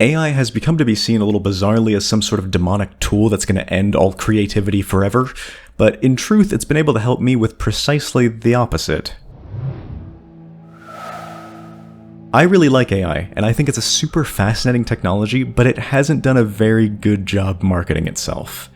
AI has become to be seen a little bizarrely as some sort of demonic tool that's going to end all creativity forever, but in truth it's been able to help me with precisely the opposite. I really like AI, and I think it's a super fascinating technology, but it hasn't done a very good job marketing itself.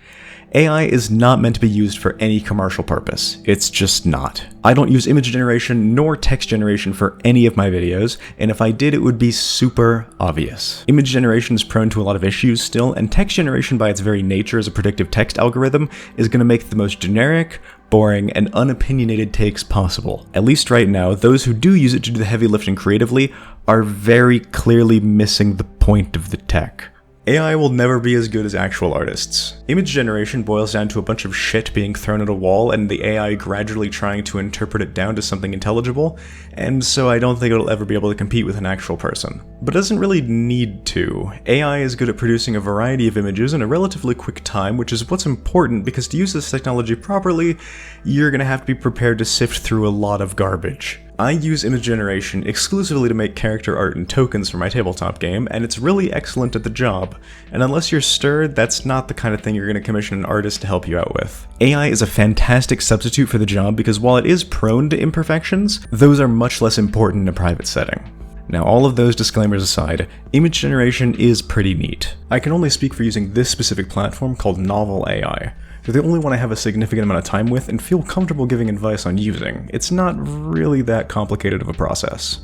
AI is not meant to be used for any commercial purpose. It's just not. I don't use image generation nor text generation for any of my videos, and if I did, it would be super obvious. Image generation is prone to a lot of issues still, and text generation by its very nature as a predictive text algorithm is going to make the most generic, boring, and unopinionated takes possible. At least right now, those who do use it to do the heavy lifting creatively are very clearly missing the point of the tech. AI will never be as good as actual artists. Image generation boils down to a bunch of shit being thrown at a wall and the AI gradually trying to interpret it down to something intelligible, and so I don't think it'll ever be able to compete with an actual person. But it doesn't really need to. AI is good at producing a variety of images in a relatively quick time, which is what's important because to use this technology properly, you're gonna have to be prepared to sift through a lot of garbage. I use image generation exclusively to make character art and tokens for my tabletop game, and it's really excellent at the job. And unless you're stirred, that's not the kind of thing you're going to commission an artist to help you out with. AI is a fantastic substitute for the job because while it is prone to imperfections, those are much less important in a private setting. Now, all of those disclaimers aside, image generation is pretty neat. I can only speak for using this specific platform called Novel AI. They're the only one I have a significant amount of time with and feel comfortable giving advice on using. It's not really that complicated of a process.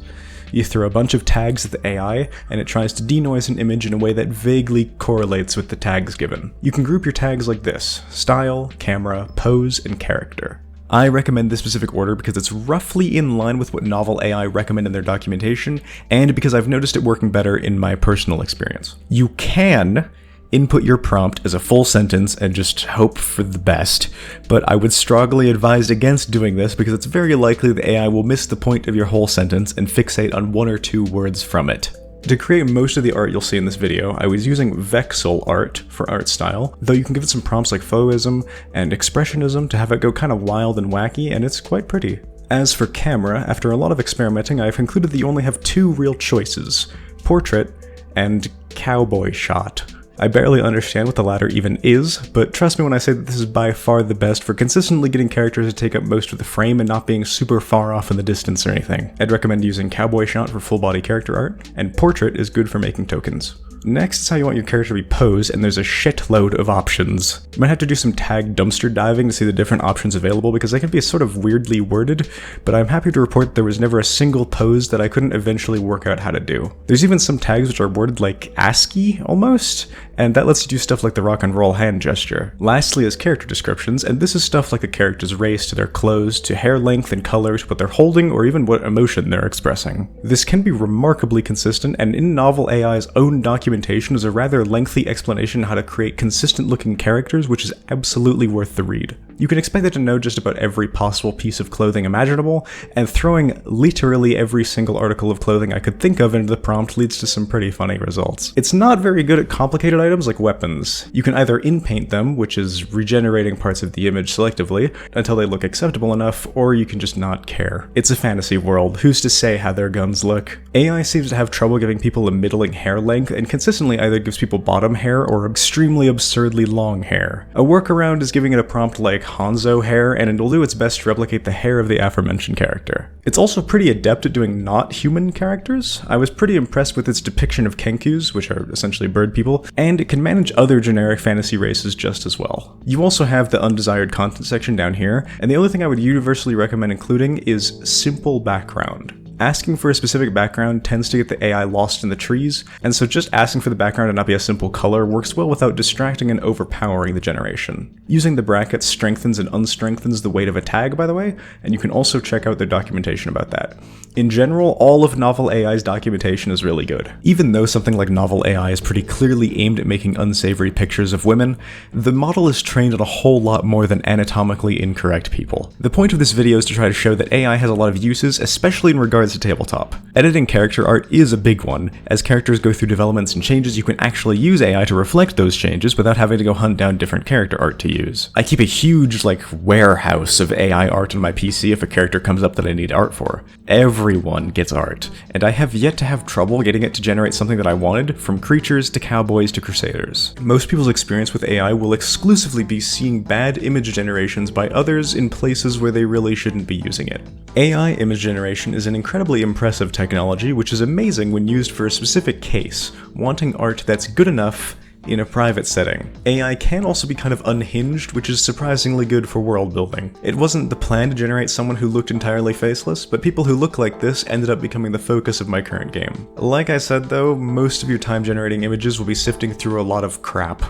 You throw a bunch of tags at the AI, and it tries to denoise an image in a way that vaguely correlates with the tags given. You can group your tags like this: style, camera, pose, and character. I recommend this specific order because it's roughly in line with what Novel AI recommend in their documentation, and because I've noticed it working better in my personal experience. You can input your prompt as a full sentence and just hope for the best, but I would strongly advise against doing this because it's very likely the AI will miss the point of your whole sentence and fixate on one or two words from it. To create most of the art you'll see in this video, I was using Vexel art for art style, though you can give it some prompts like Fauxism and Expressionism to have it go kind of wild and wacky, and it's quite pretty. As for camera, after a lot of experimenting, I've concluded that you only have two real choices: portrait and cowboy shot. I barely understand what the latter even is, but trust me when I say that this is by far the best for consistently getting characters to take up most of the frame and not being super far off in the distance or anything. I'd recommend using cowboy shot for full body character art, and portrait is good for making tokens. Next is how you want your character to be posed, and there's a shitload of options. You might have to do some tag dumpster diving to see the different options available because they can be sort of weirdly worded, but I'm happy to report there was never a single pose that I couldn't eventually work out how to do. There's even some tags which are worded like ASCII almost, and that lets you do stuff like the rock and roll hand gesture. Lastly is character descriptions, and this is stuff like the character's race to their clothes, to hair length and color, to what they're holding, or even what emotion they're expressing. This can be remarkably consistent, and in Novel AI's own documentation is a rather lengthy explanation on how to create consistent looking characters, which is absolutely worth the read. You can expect it to know just about every possible piece of clothing imaginable, and throwing literally every single article of clothing I could think of into the prompt leads to some pretty funny results. It's not very good at complicated items like weapons. You can either in-paint them, which is regenerating parts of the image selectively until they look acceptable enough, or you can just not care. It's a fantasy world, who's to say how their guns look? AI seems to have trouble giving people a middling hair length, and consistently either gives people bottom hair or extremely absurdly long hair. A workaround is giving it a prompt like Hanzo hair, and it'll do its best to replicate the hair of the aforementioned character. It's also pretty adept at doing not human characters. I was pretty impressed with its depiction of kenkus, which are essentially bird people, and it can manage other generic fantasy races just as well. You also have the undesired content section down here, and the only thing I would universally recommend including is simple background. Asking for a specific background tends to get the AI lost in the trees, and so just asking for the background to not be a simple color works well without distracting and overpowering the generation. Using the brackets strengthens and unstrengthens the weight of a tag, by the way, and you can also check out their documentation about that. In general, all of Novel AI's documentation is really good. Even though something like Novel AI is pretty clearly aimed at making unsavory pictures of women, the model is trained on a whole lot more than anatomically incorrect people. The point of this video is to try to show that AI has a lot of uses, especially in regards regards to Tabletop. Editing character art is a big one. As characters go through developments and changes, you can actually use AI to reflect those changes without having to go hunt down different character art to use. I keep a huge, warehouse of AI art on my PC if a character comes up that I need art for. Everyone gets art, and I have yet to have trouble getting it to generate something that I wanted, from creatures to cowboys to crusaders. Most people's experience with AI will exclusively be seeing bad image generations by others in places where they really shouldn't be using it. AI image generation is an incredibly impressive technology, which is amazing when used for a specific case, wanting art that's good enough in a private setting. AI can also be kind of unhinged, which is surprisingly good for world building. It wasn't the plan to generate someone who looked entirely faceless, but people who look like this ended up becoming the focus of my current game. Like I said though, most of your time generating images will be sifting through a lot of crap.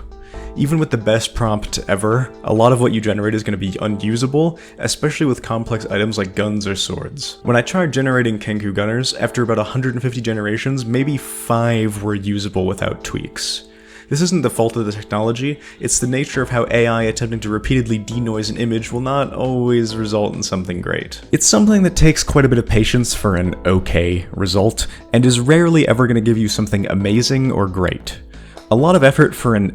Even with the best prompt ever, a lot of what you generate is going to be unusable, especially with complex items like guns or swords. When I tried generating Kenku gunners, after about 150 generations, maybe 5 were usable without tweaks. This isn't the fault of the technology, it's the nature of how AI attempting to repeatedly denoise an image will not always result in something great. It's something that takes quite a bit of patience for an okay result, and is rarely ever going to give you something amazing or great. A lot of effort for an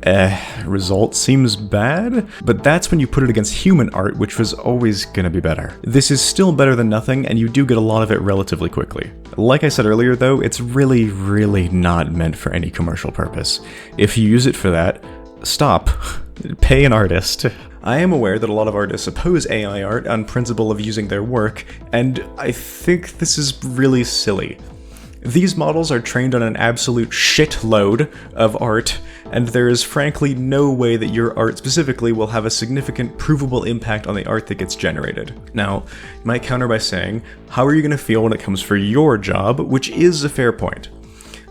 result seems bad, but that's when you put it against human art, which was always gonna be better. This is still better than nothing, and you do get a lot of it relatively quickly. Like I said earlier though, it's really not meant for any commercial purpose. If you use it for that, stop. Pay an artist. I am aware that a lot of artists oppose AI art on principle of using their work, and I think this is really silly. These models are trained on an absolute shitload of art, and there is frankly no way that your art specifically will have a significant provable impact on the art that gets generated. Now, you might counter by saying, how are you going to feel when it comes for your job, which is a fair point.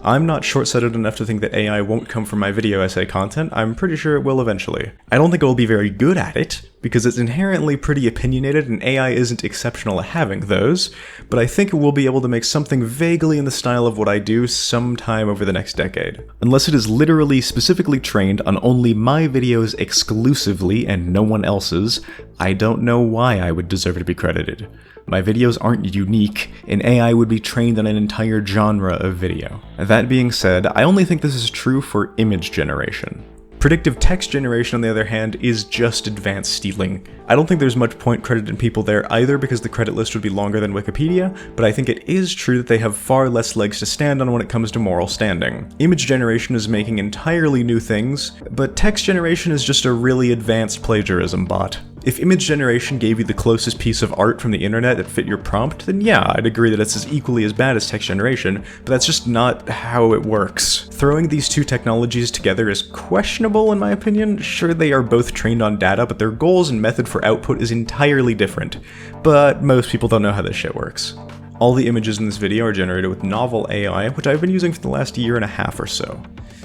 I'm not short-sighted enough to think that AI won't come from my video essay content. I'm pretty sure it will eventually. I don't think it will be very good at it, because it's inherently pretty opinionated and AI isn't exceptional at having those, but I think it will be able to make something vaguely in the style of what I do sometime over the next decade. Unless it is literally specifically trained on only my videos exclusively and no one else's, I don't know why I would deserve to be credited. My videos aren't unique, and AI would be trained on an entire genre of video. That being said, I only think this is true for image generation. Predictive text generation, on the other hand, is just advanced stealing. I don't think there's much point crediting people there either because the credit list would be longer than Wikipedia, but I think it is true that they have far less legs to stand on when it comes to moral standing. Image generation is making entirely new things, but text generation is just a really advanced plagiarism bot. If image generation gave you the closest piece of art from the internet that fit your prompt, then yeah, I'd agree that it's as equally as bad as text generation, but that's just not how it works. Throwing these two technologies together is questionable in my opinion. Sure, they are both trained on data, but their goals and method for output is entirely different. But most people don't know how this shit works. All the images in this video are generated with novel AI, which I've been using for the last year and a half or so.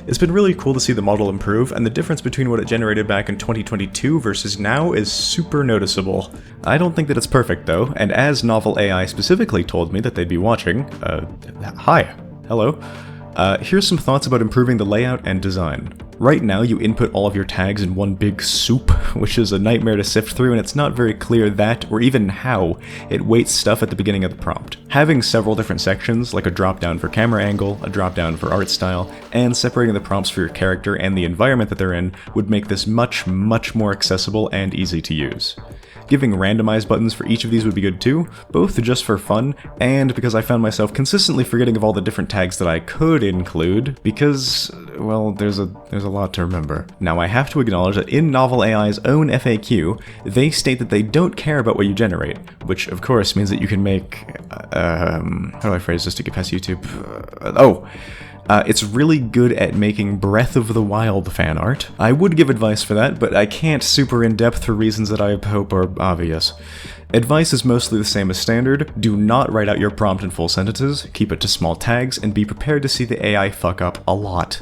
It's been really cool to see the model improve, and the difference between what it generated back in 2022 versus now is super noticeable. I don't think that it's perfect though, and as novel AI specifically told me that they'd be watching, hi, hello, here's some thoughts about improving the layout and design. Right now, you input all of your tags in one big soup, which is a nightmare to sift through, and it's not very clear that, or even how, it weights stuff at the beginning of the prompt. Having several different sections, like a drop-down for camera angle, a drop-down for art style, and separating the prompts for your character and the environment that they're in, would make this much more accessible and easy to use. Giving randomized buttons for each of these would be good too, both just for fun, and because I found myself consistently forgetting of all the different tags that I could include, because, well, there's a lot to remember. Now I have to acknowledge that in Novel AI's own FAQ, they state that they don't care about what you generate, which of course means that you can make, how do I phrase this to get past YouTube? It's really good at making Breath of the Wild fan art. I would give advice for that, but I can't super in-depth for reasons that I hope are obvious. Advice is mostly the same as standard. Do not write out your prompt in full sentences, keep it to small tags, and be prepared to see the AI fuck up a lot.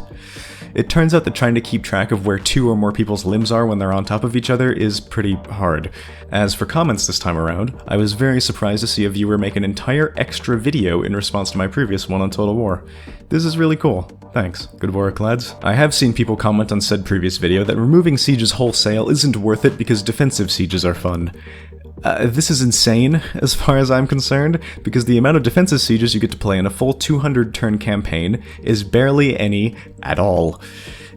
It turns out that trying to keep track of where 2 or more people's limbs are when they're on top of each other is pretty hard. As for comments this time around, I was very surprised to see a viewer make an entire extra video in response to my previous one on Total War. This is really cool. Thanks. Good work, lads. I have seen people comment on said previous video that removing sieges wholesale isn't worth it because defensive sieges are fun. This is insane, as far as I'm concerned, because the amount of defensive sieges you get to play in a full 200-turn campaign is barely any at all.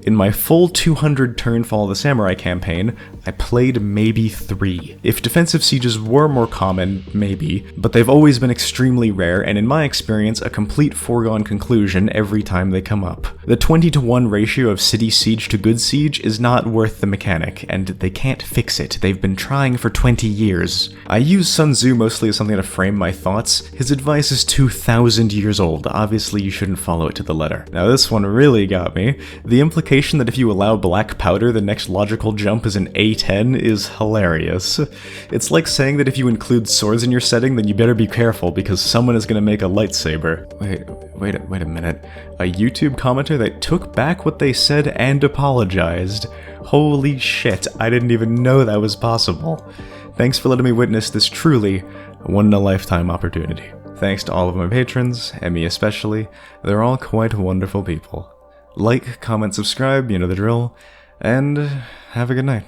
In my full 200-turn Fall of the Samurai campaign, I played maybe 3. If defensive sieges were more common, maybe, but they've always been extremely rare, and in my experience, a complete foregone conclusion every time they come up. The 20-to-1 ratio of city siege to good siege is not worth the mechanic, and they can't fix it. They've been trying for 20 years. I use Sun Tzu mostly as something to frame my thoughts. His advice is 2,000 years old. Obviously, you shouldn't follow it to the letter. Now, this one really got me. The implication that if you allow black powder, the next logical jump is an A10 is hilarious. It's like saying that if you include swords in your setting, then you better be careful because someone is gonna make a lightsaber. Wait a minute. A YouTube commenter that took back what they said and apologized. Holy shit, I didn't even know that was possible. Thanks for letting me witness this truly one-in-a-lifetime opportunity. Thanks to all of my patrons, and me especially. They're all quite wonderful people. Like, comment, subscribe, you know the drill, and have a good night.